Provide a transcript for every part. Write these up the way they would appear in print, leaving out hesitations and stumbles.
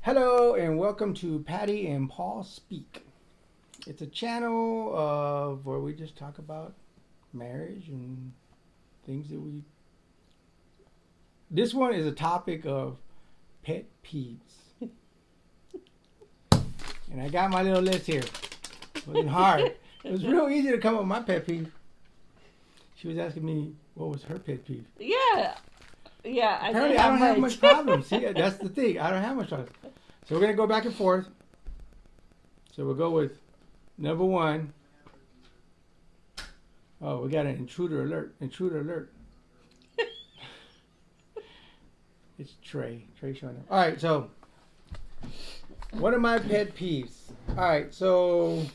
Hello and welcome to Patti and Paul Speak. It's a channel of where we just talk about marriage and things that we. This one is a topic of pet peeves, and I got my little list here. It wasn't hard. It was real easy to come up with my pet peeve. She was asking me what was her pet peeve. Yeah, yeah. Apparently, I don't have much problem. See, that's the thing. I don't have much problem. So we're gonna go back and forth. So we'll go with number one. Oh, we got an intruder alert. Intruder alert. It's Trey. Trey showing up. All right, so one of my pet peeves. All right, so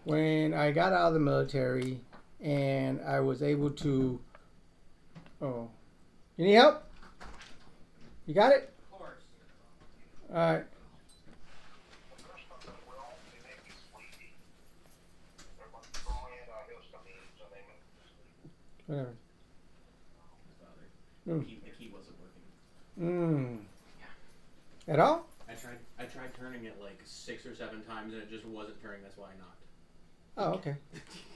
when I got out of the military and I was able to. Oh, you need help? You got it? Of course. All right. Whatever. The key wasn't working. At all? I tried turning it like 6 or 7 times and it just wasn't turning. That's why I knocked. Oh, okay.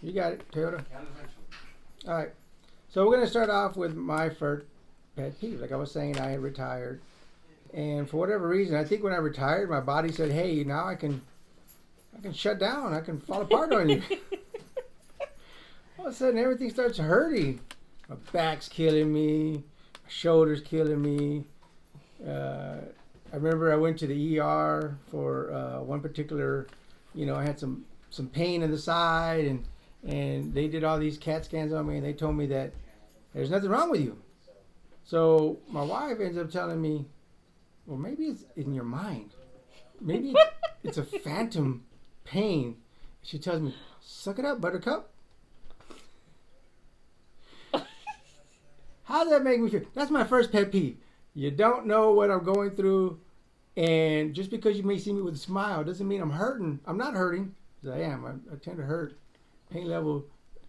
You got it, Toyota. Got it eventually. All right. So we're going to start off with my first pet peeve. Like I was saying, I had retired. And for whatever reason, I think when I retired, my body said, hey, now I can shut down. I can fall apart on you. All of a sudden, everything starts hurting. My back's killing me. My shoulder's killing me. I remember I went to the ER for one particular, I had some pain in the side, and they did all these CAT scans on me, and they told me that there's nothing wrong with you. So my wife ends up telling me, well, maybe it's in your mind. Maybe it's a phantom pain. She tells me, suck it up, buttercup. How does that make me feel? That's my first pet peeve. You don't know what I'm going through, and just because you may see me with a smile doesn't mean I'm hurting. I'm not hurting, because I am. I tend to hurt. Pain level,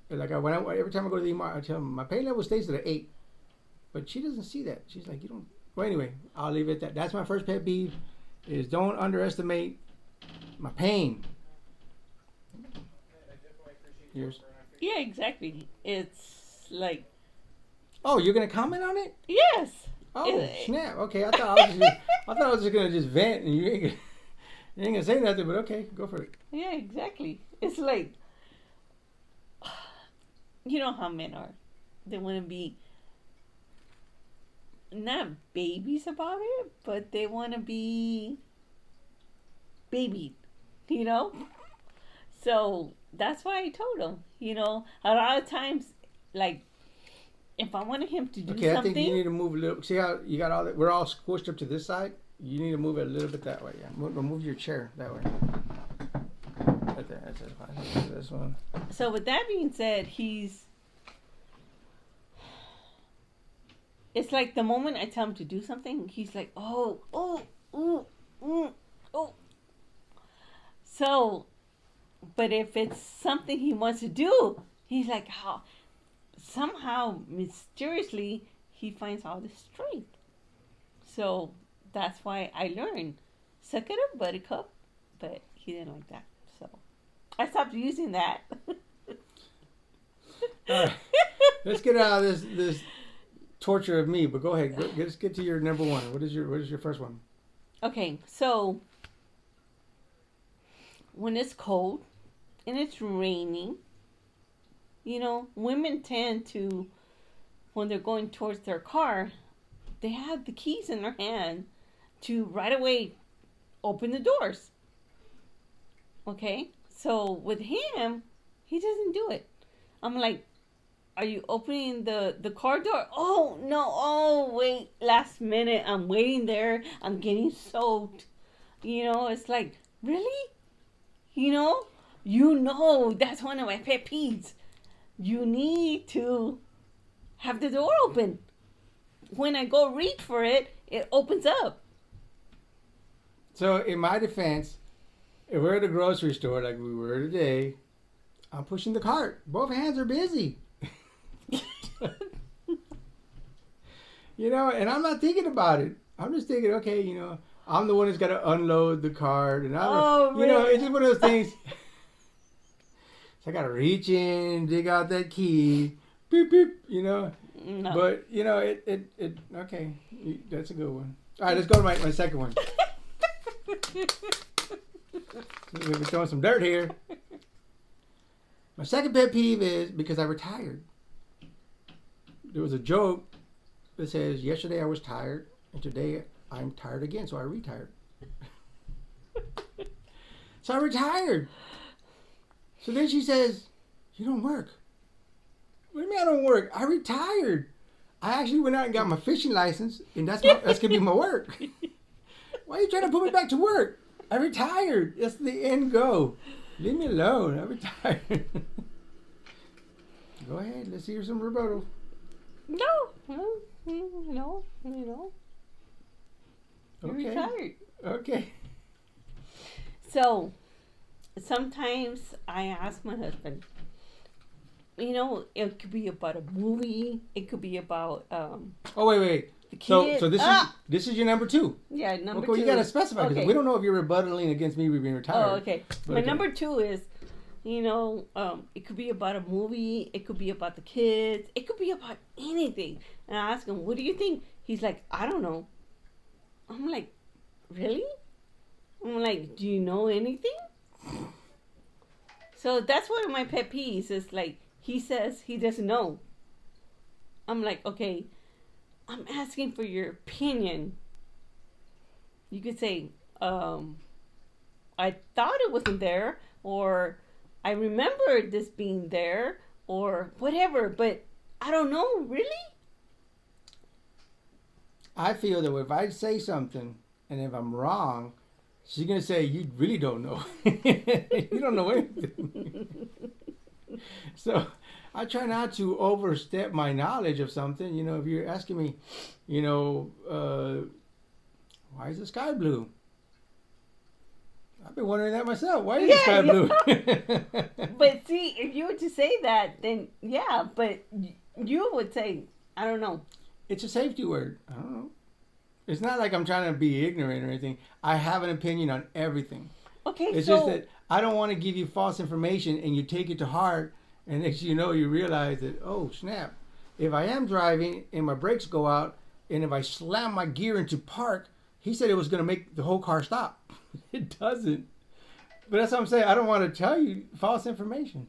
every time I go to the ER, I tell them my pain level stays at an 8. But she doesn't see that. She's like, you don't. Well, anyway, I'll leave it at that. That's my first pet peeve, is don't underestimate my pain. Yours? Yeah, exactly. It's like. Oh, you're gonna comment on it? Yes. Oh, snap. Okay, I thought I was just gonna just vent, and you ain't gonna say nothing. But okay, go for it. Yeah, exactly. It's like, you know how men are. They want to be not babies about it, but they want to be babied. You know. So that's why I told him. A lot of times, like. If I wanted him to do something... I think you need to move a little... See how you got all that... We're all squished up to this side? You need to move it a little bit that way. Yeah, move your chair that way. Right there. That's fine. This one. So with that being said, it's like the moment I tell him to do something, he's like, oh. So, but if it's something he wants to do, he's like, how... Somehow, mysteriously, he finds all the strength. So that's why I learned, suck it up, buttercup. But he didn't like that, so I stopped using that. All right, let's get out of this torture of me. But go ahead, let's get to your number one. What is your first one? Okay, so when it's cold and it's raining. Women tend to, when they're going towards their car, they have the keys in their hand to right away open the doors. Okay? So with him, he doesn't do it. I'm like, are you opening the car door? Oh, no. Oh, wait. Last minute. I'm waiting there. I'm getting soaked. It's like, really? That's one of my pet peeves. You need to have the door open. When I go reach for it, it opens up. So in my defense, if we're at a grocery store like we were today, I'm pushing the cart. Both hands are busy. And I'm not thinking about it. I'm just thinking, okay, I'm the one that's got to unload the cart, and Oh, you know, really? it's just one of those things. So I got to reach in, dig out that key, beep beep, you know. No. But you know, it okay. That's a good one. All right, let's go to my second one. We're throwing some dirt here. My second pet peeve is because I retired. There was a joke that says, yesterday I was tired, and today I'm tired again, so I retired. So I retired. So then she says, you don't work. What do you mean I don't work? I retired. I actually went out and got my fishing license, and that's gonna be my work. Why are you trying to put me back to work? I retired. That's the end goal. Leave me alone. I retired. Go ahead. Let's hear some rebuttal. No. You're Okay. retired. Okay. So, sometimes I ask my husband, you know, it could be about a movie. It could be about Oh wait. the So kid. so this is your number two. Yeah, number Okay, two. you gotta specify because Okay. we don't know if you're rebuttaling against me being retired. Oh, okay. But My okay. number two is, you know, it could be about a movie. It could be about the kids. It could be about anything. And I ask him, what do you think? He's like, I don't know. I'm like, really? I'm like, do you know anything? So that's one of my pet peeves is like, he says he doesn't know. I'm like, okay, I'm asking for your opinion. You could say, I thought it wasn't there, or I remember this being there, or whatever, but I don't know, really? I feel that if I say something and if I'm wrong, she's gonna say you really don't know. You don't know anything. So I try not to overstep my knowledge of something. You know, if you're asking me, you know, why is the sky blue? I've been wondering that myself. Why is the sky blue? But see, if you were to say that, then yeah, but you would say, I don't know. It's a safety word. I don't know. It's not like I'm trying to be ignorant or anything. I have an opinion on everything. Okay, It's so just that I don't want to give you false information and you take it to heart, and next you know you realize that, oh snap, if I am driving and my brakes go out and if I slam my gear into park, he said it was going to make the whole car stop. It doesn't. But that's what I'm saying. I don't want to tell you false information.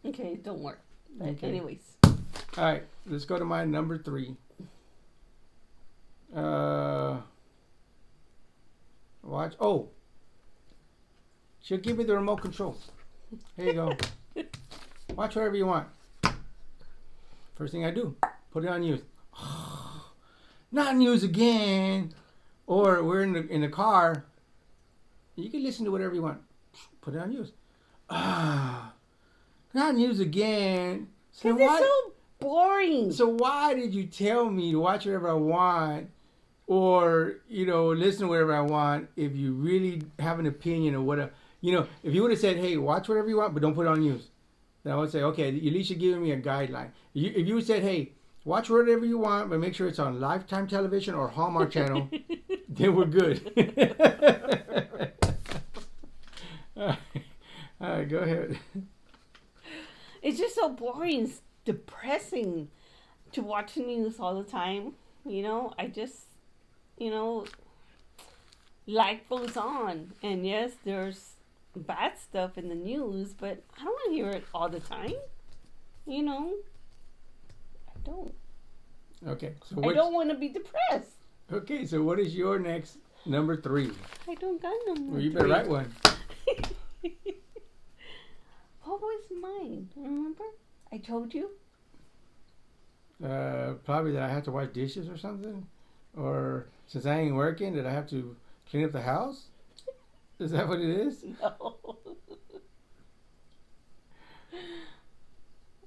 okay, don't worry. But Okay. anyways, All right, let's go to my number 3. Watch. Oh, she'll give me the remote control. Here you go. Watch whatever you want. First thing I do, put it on news. Not news again. Or we're in the car. You can listen to whatever you want. Put it on news. Not news again. So because it's so boring. So why did you tell me to watch whatever I want, or you know, listen to whatever I want if you really have an opinion or whatever? You know, if you would have said, "Hey, watch whatever you want, but don't put it on news," then I would say, "Okay, at least you're giving me a guideline." If you said, "Hey, watch whatever you want, but make sure it's on Lifetime Television or Hallmark Channel," then we're good. All right, go ahead. It's just so boring. It's depressing to watch the news all the time. You know, I just, you know, life goes on. And yes, there's bad stuff in the news, but I don't want to hear it all the time. You know, I don't. Okay, so I don't want to be depressed. Okay, so what is your next number 3? I don't got no more. Well, you better write one. What was mine? Remember? I told you. Probably that I have to wash dishes or something, or since I ain't working, that I have to clean up the house. Is that what it is? No.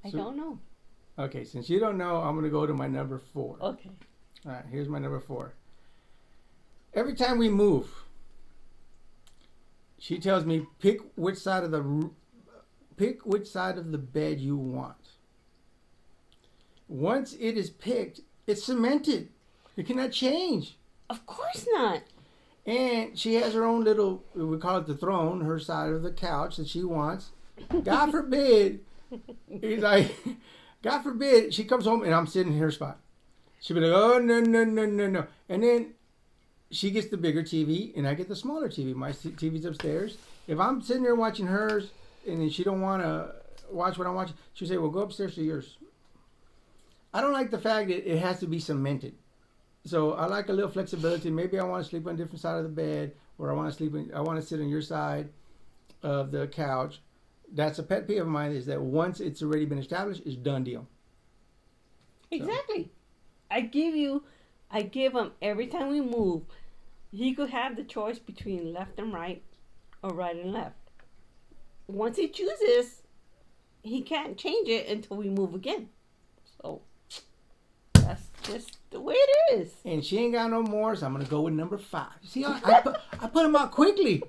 I So- don't know. Okay, since you don't know, I'm gonna go to my number 4. Okay. All right, here's my number 4. Every time we move, she tells me pick which side of the bed you want. Once it is picked, it's cemented. It cannot change. Of course not. And she has her own little, we call it the throne, her side of the couch that she wants. God forbid, he's like, God forbid, she comes home and I'm sitting in her spot. She'll be like, oh, no, no, no, no, no. And then she gets the bigger TV and I get the smaller TV. My TV's upstairs. If I'm sitting there watching hers and then she don't want to watch what I'm watching, she'll say, well, go upstairs to yours. I don't like the fact that it has to be cemented. So I like a little flexibility. Maybe I want to sleep on a different side of the bed, or I want to sit on your side of the couch. That's a pet peeve of mine, is that once it's already been established, it's done deal. Exactly. I give him every time we move, he could have the choice between left and right or right and left. Once he chooses, he can't change it until we move again. So that's just the way it is. And she ain't got no more, so I'm gonna go with number 5. You see, I put them out quickly.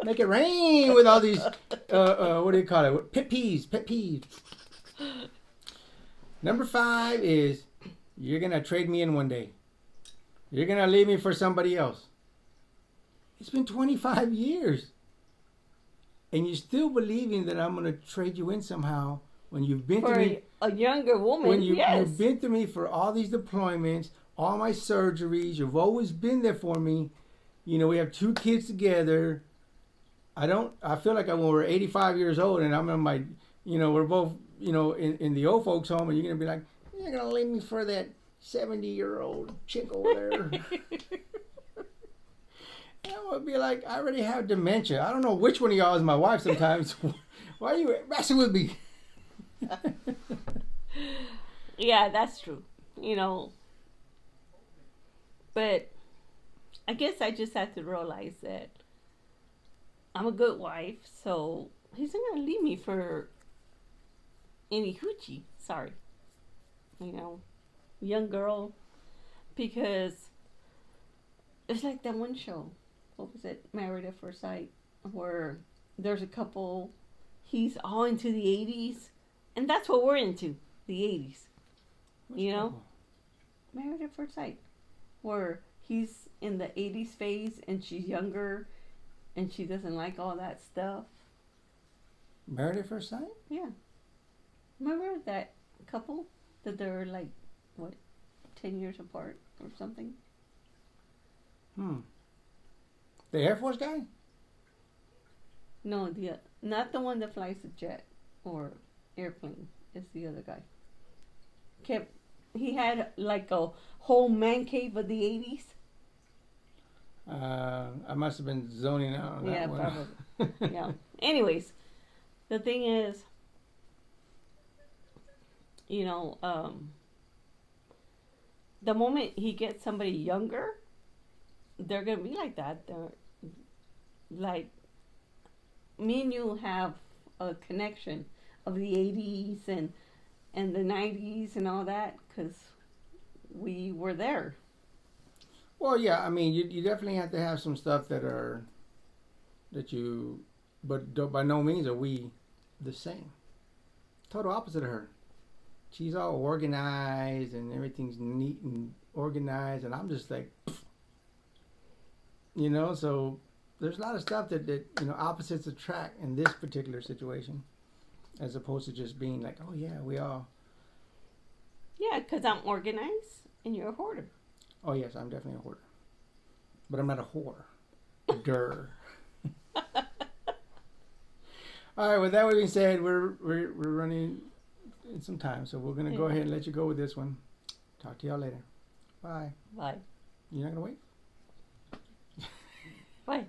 Make it rain with all these, what do you call it? Pet peeves. Number 5 is, you're gonna trade me in one day. You're gonna leave me for somebody else. It's been 25 years. And you're still believing that I'm gonna trade you in somehow when you've been For to me. a younger woman, When yes. you've been to me for all these deployments, all my surgeries, you've always been there for me. You know, we have 2 kids together. I feel like when we're 85 years old and I'm in my, we're both, in the old folks home, and you're going to be like, you're going to leave me for that 70-year-old chick over there. And I would be like, I already have dementia. I don't know which one of y'all is my wife sometimes. Why are you messing with me? Yeah, that's true. But I guess I just had to realize that I'm a good wife, so he's not gonna leave me for any hoochie. Sorry, young girl, because it's like that one show. What was it? Married at First Sight, where there's a couple. He's all into the 80s, and that's what we're into, the 80s. Married at First Sight, where he's in the 80s phase and she's younger and she doesn't like all that stuff. Married at First Sight? Yeah. Remember that couple that they're like, 10 years apart or something? The Air Force guy? No, not the one that flies the jet or airplane. It's the other guy. He had like a whole man cave of the 80s. I must have been zoning out on that one. Probably. Yeah. Anyways, the thing is, the moment he gets somebody younger, they're gonna be like that. They're like, me and you have a connection of the 80s and the 90s and all that, because we were there. Well, yeah, I mean, you definitely have to have some stuff but by no means are we the same. Total opposite of her. She's all organized and everything's neat and organized, and I'm just like, so there's a lot of stuff that opposites attract in this particular situation, as opposed to just being like, oh yeah, we all. Yeah, because I'm organized and you're a hoarder. Oh yes, I'm definitely a hoarder, but I'm not a whore. Durr. All right. With that being said, we're running in some time, so we're gonna go ahead and let you go with this one. Talk to y'all later. Bye. Bye. You're not gonna wait? Bye.